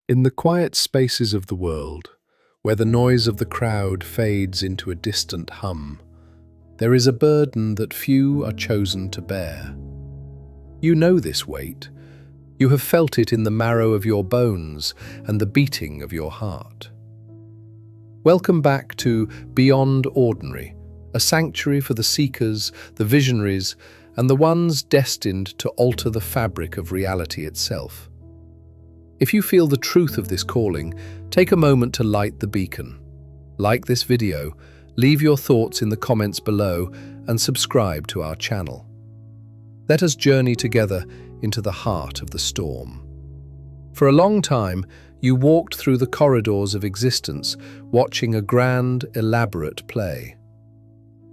In the quiet spaces of the world, where the noise of the crowd fades into a distant hum, there is a burden that few are chosen to bear. You know this weight. You have felt it in the marrow of your bones and the beating of your heart. Welcome back to Beyond Ordinary, a sanctuary for the seekers, the visionaries, and the ones destined to alter the fabric of reality itself. If you feel the truth of this calling, take a moment to light the beacon. Like this video, leave your thoughts in the comments below and subscribe to our channel. Let us journey together into the heart of the storm. For a long time, you walked through the corridors of existence, watching a grand, elaborate play.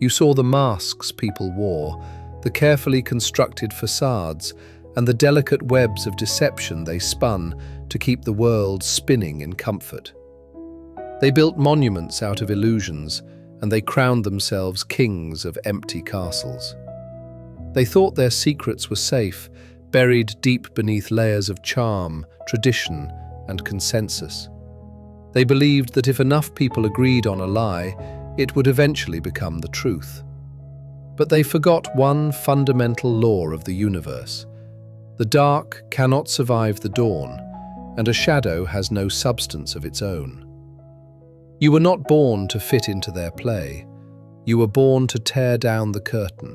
You saw the masks people wore, the carefully constructed facades, and the delicate webs of deception they spun to keep the world spinning in comfort. They built monuments out of illusions, and they crowned themselves kings of empty castles. They thought their secrets were safe, buried deep beneath layers of charm, tradition, and consensus. They believed that if enough people agreed on a lie, it would eventually become the truth. But they forgot one fundamental law of the universe. The dark cannot survive the dawn, and a shadow has no substance of its own. You were not born to fit into their play. You were born to tear down the curtain.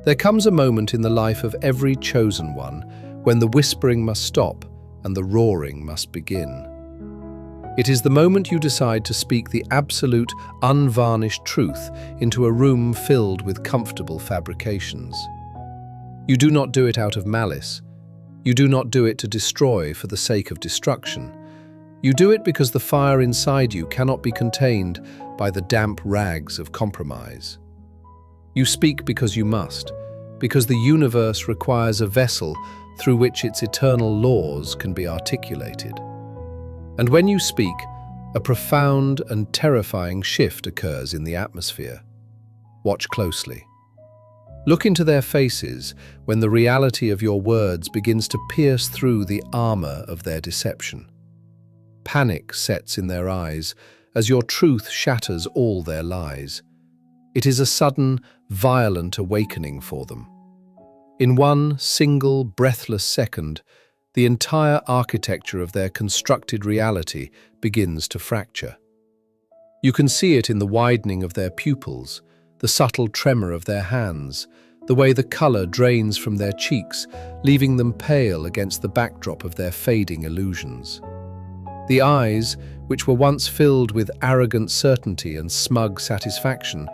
There comes a moment in the life of every chosen one when the whispering must stop and the roaring must begin. It is the moment you decide to speak the absolute, unvarnished truth into a room filled with comfortable fabrications. You do not do it out of malice. You do not do it to destroy for the sake of destruction. You do it because the fire inside you cannot be contained by the damp rags of compromise. You speak because you must, because the universe requires a vessel through which its eternal laws can be articulated. And when you speak, a profound and terrifying shift occurs in the atmosphere. Watch closely. Look into their faces when the reality of your words begins to pierce through the armor of their deception. Panic sets in their eyes as your truth shatters all their lies. It is a sudden, violent awakening for them. In one single, breathless second, the entire architecture of their constructed reality begins to fracture. You can see it in the widening of their pupils, the subtle tremor of their hands, the way the color drains from their cheeks, leaving them pale against the backdrop of their fading illusions. The eyes, which were once filled with arrogant certainty and smug satisfaction,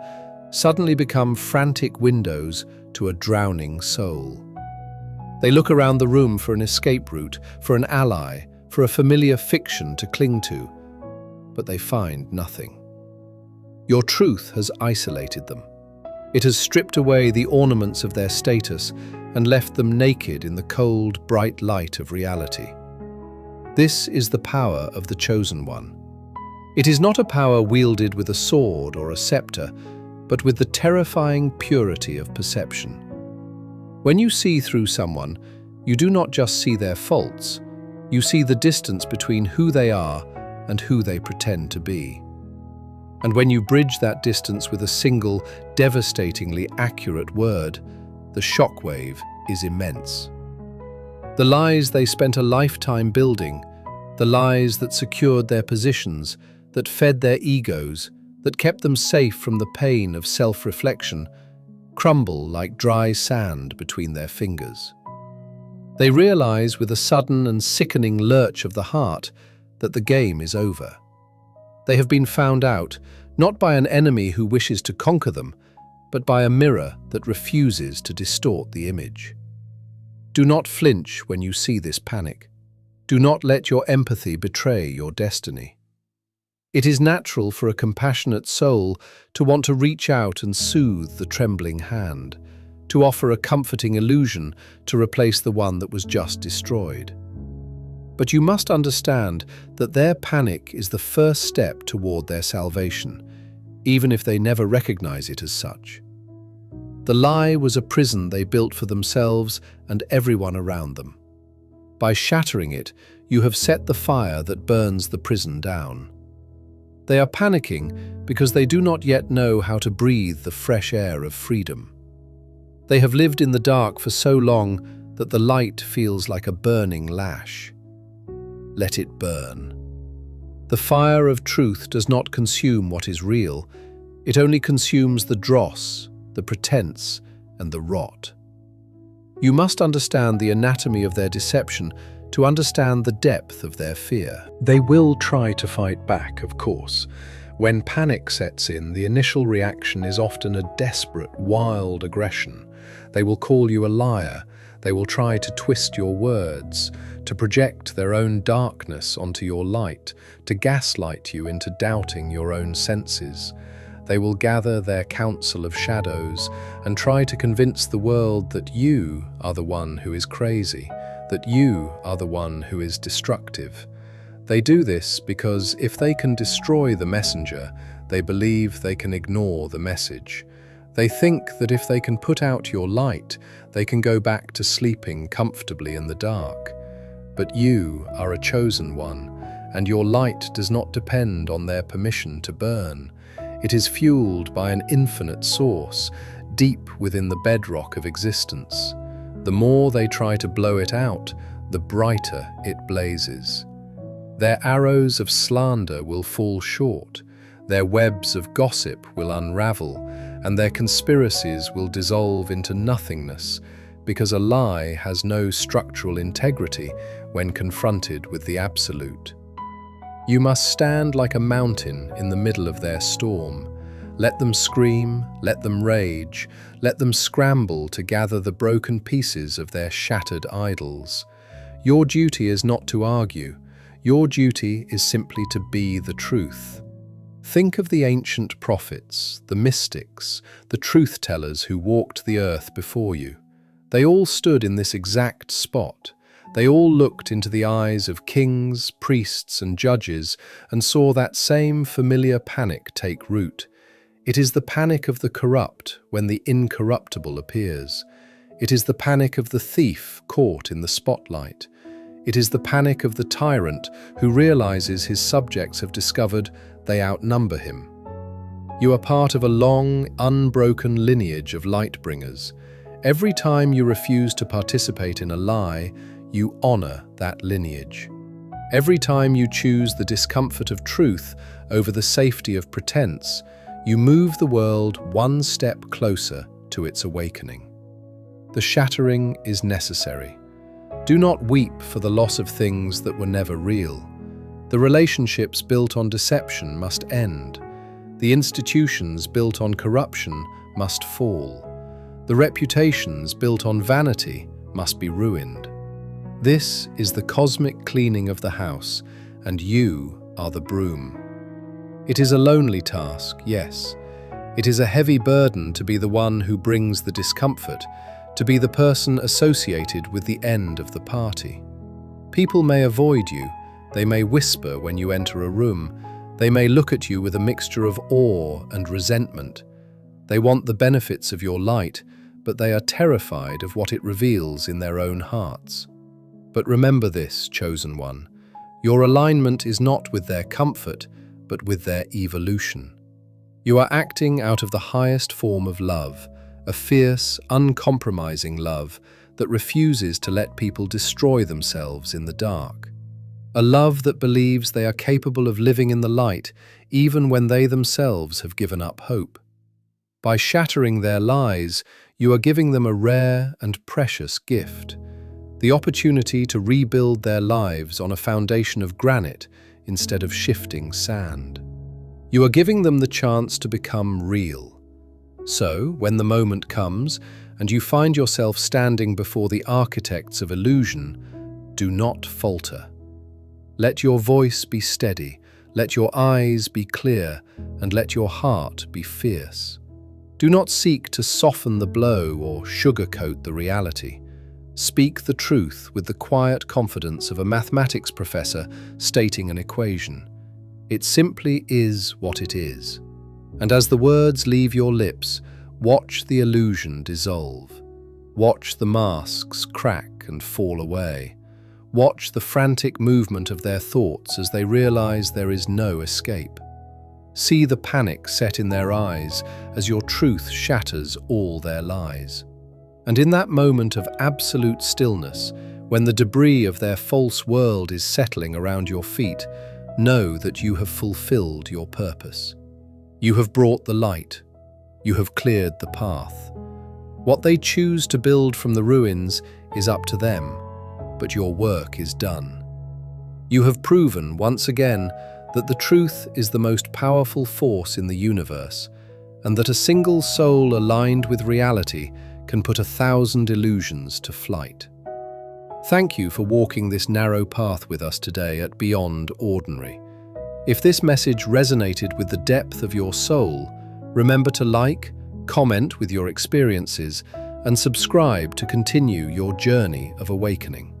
suddenly become frantic windows to a drowning soul. They look around the room for an escape route, for an ally, for a familiar fiction to cling to, but they find nothing. Your truth has isolated them. It has stripped away the ornaments of their status and left them naked in the cold, bright light of reality. This is the power of the chosen one. It is not a power wielded with a sword or a scepter, but with the terrifying purity of perception. When you see through someone, you do not just see their faults, you see the distance between who they are and who they pretend to be. And when you bridge that distance with a single, devastatingly accurate word, the shockwave is immense. The lies they spent a lifetime building, the lies that secured their positions, that fed their egos, that kept them safe from the pain of self-reflection, crumble like dry sand between their fingers. They realize with a sudden and sickening lurch of the heart that the game is over. They have been found out, not by an enemy who wishes to conquer them, but by a mirror that refuses to distort the image. Do not flinch when you see this panic. Do not let your empathy betray your destiny. It is natural for a compassionate soul to want to reach out and soothe the trembling hand, to offer a comforting illusion to replace the one that was just destroyed. But you must understand that their panic is the first step toward their salvation, even if they never recognize it as such. The lie was a prison they built for themselves and everyone around them. By shattering it, You have set the fire that burns the prison down. They are panicking because they do not yet know how to breathe the fresh air of freedom. They have lived in the dark for so long that the light feels like a burning lash. Let it burn. The fire of truth does not consume what is real. It only consumes the dross, the pretense, and the rot. You must understand the anatomy of their deception to understand the depth of their fear. They will try to fight back, of course. When panic sets in, the initial reaction is often a desperate, wild aggression. They will call you a liar. They will try to twist your words, to project their own darkness onto your light, to gaslight you into doubting your own senses. They will gather their council of shadows and try to convince the world that you are the one who is crazy, that you are the one who is destructive. They do this because if they can destroy the messenger, they believe they can ignore the message. They think that if they can put out your light, they can go back to sleeping comfortably in the dark. But you are a chosen one, and your light does not depend on their permission to burn. It is fueled by an infinite source, deep within the bedrock of existence. The more they try to blow it out, the brighter it blazes. Their arrows of slander will fall short, their webs of gossip will unravel, and their conspiracies will dissolve into nothingness, because a lie has no structural integrity when confronted with the absolute. You must stand like a mountain in the middle of their storm. Let them scream, let them rage, let them scramble to gather the broken pieces of their shattered idols. Your duty is not to argue. Your duty is simply to be the truth. Think of the ancient prophets, the mystics, the truth-tellers who walked the earth before you. They all stood in this exact spot. They all looked into the eyes of kings, priests, and judges and saw that same familiar panic take root. It is the panic of the corrupt when the incorruptible appears. It is the panic of the thief caught in the spotlight. It is the panic of the tyrant who realizes his subjects have discovered they outnumber him. You are part of a long, unbroken lineage of light-bringers. Every time you refuse to participate in a lie, you honor that lineage. Every time you choose the discomfort of truth over the safety of pretense, you move the world one step closer to its awakening. The shattering is necessary. Do not weep for the loss of things that were never real. The relationships built on deception must end. The institutions built on corruption must fall. The reputations built on vanity must be ruined. This is the cosmic cleaning of the house, and you are the broom. It is a lonely task, yes. It is a heavy burden to be the one who brings the discomfort, to be the person associated with the end of the party. People may avoid you, they may whisper when you enter a room, they may look at you with a mixture of awe and resentment. They want the benefits of your light, but they are terrified of what it reveals in their own hearts. But remember this, chosen one, your alignment is not with their comfort, but with their evolution. You are acting out of the highest form of love, a fierce, uncompromising love that refuses to let people destroy themselves in the dark. A love that believes they are capable of living in the light even when they themselves have given up hope. By shattering their lies, you are giving them a rare and precious gift, the opportunity to rebuild their lives on a foundation of granite instead of shifting sand. You are giving them the chance to become real. So, when the moment comes and you find yourself standing before the architects of illusion, do not falter. Let your voice be steady, let your eyes be clear, and let your heart be fierce. Do not seek to soften the blow or sugarcoat the reality. Speak the truth with the quiet confidence of a mathematics professor stating an equation. It simply is what it is. And as the words leave your lips, watch the illusion dissolve. Watch the masks crack and fall away. Watch the frantic movement of their thoughts as they realize there is no escape. See the panic set in their eyes as your truth shatters all their lies. And in that moment of absolute stillness, when the debris of their false world is settling around your feet, know that you have fulfilled your purpose. You have brought the light. You have cleared the path. What they choose to build from the ruins is up to them, but your work is done. You have proven once again that the truth is the most powerful force in the universe, and that a single soul aligned with reality can put 1,000 illusions to flight. Thank you for walking this narrow path with us today at Beyond Ordinary. If this message resonated with the depth of your soul, remember to like, comment with your experiences, and subscribe to continue your journey of awakening.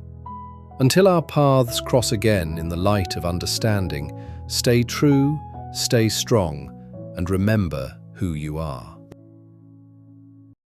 Until our paths cross again in the light of understanding, stay true, stay strong, and remember who you are.